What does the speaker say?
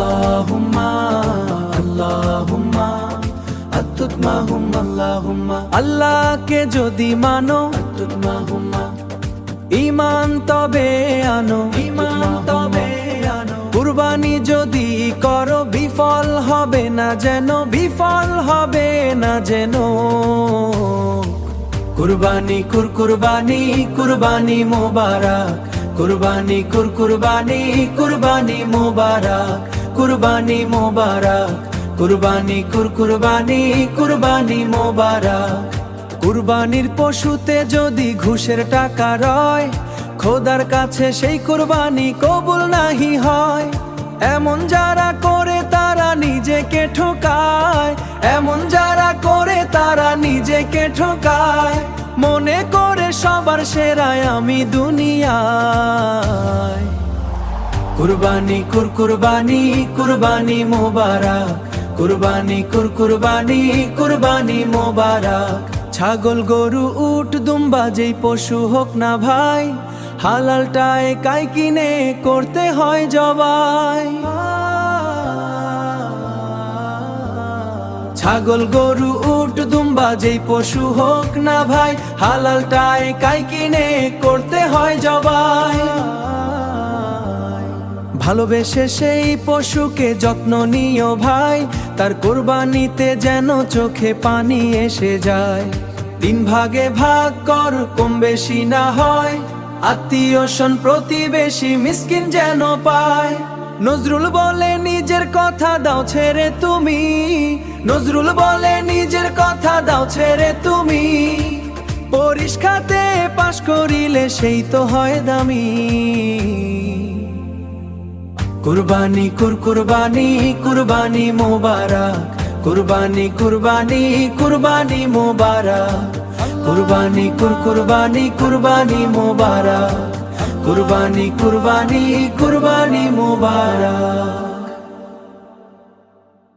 আল্লাহুম্মা আল্লাহুম্মা আতুতমাহুম্মা আল্লাহুম্মা। আল্লাহকে যদি মানো আতুতমাহুম্মা, ঈমান তবে আনো, ঈমান তবে আনো। কুরবানি যদি করো বিফল হবে না যেন, বিফল হবে না যেন। কুরবানি কুরবানি কুরবানি মোবারক, কুরবানি কুরবানি কুরবানি মোবারক, কুরবানি মোবারক, কুরবানি কুরবানি কুরবানি মোবারক। কুরবানির পশুতে যদি ঘুষের টাকা রয়, খোদার কাছে সেই কুরবানি কবুল নাহি হয়। এমন যারা করে তারা নিজেকে ঠকায়, এমন যারা করে তারা নিজেকে ঠকায়। মনে করে সবার সেরায় আমি দুনিয়ায়। কুরবানি কুরবানি কুরবানি মোবারক, কুরবানি কুরবানি কুরবানি মোবারক। ছাগল গরু উট দুম্বা যেই পশু হোক না ভাই, হালালটায় কাই কিনে করতে হয় জবাই। ছাগল গরু উট দুম্বা যেই পশু হোক না ভাই, হালালটায় কাই কিনে করতে হয় জবাই। ভালোবেসে সেই পশুকে যত্ন নিও ভাই, তার কোরবানিতে যেন চোখে পানি এসে যায়। 3 ভাগে ভাগ কর কম বেশি না হয়, আত্মীয় স্বজন প্রতিবেশী মিসকিন যেন পায়। নজরুল বলে নিজের কথা দাও ছেড়ে তুমি, নজরুল বলে নিজের কথা দাও ছেড়ে তুমি। পরীক্ষাতে পাশ করিলে সেই তো হয় দামি। কুরবানি কুরবানি কুরবানি মোবারক, কুরবানি কুরবানি কুরবানি মোবারক, কুরবানি কুরবানি কুরবানি মোবারক, কুরবানি কুরবানি কুরবানি মোবারক।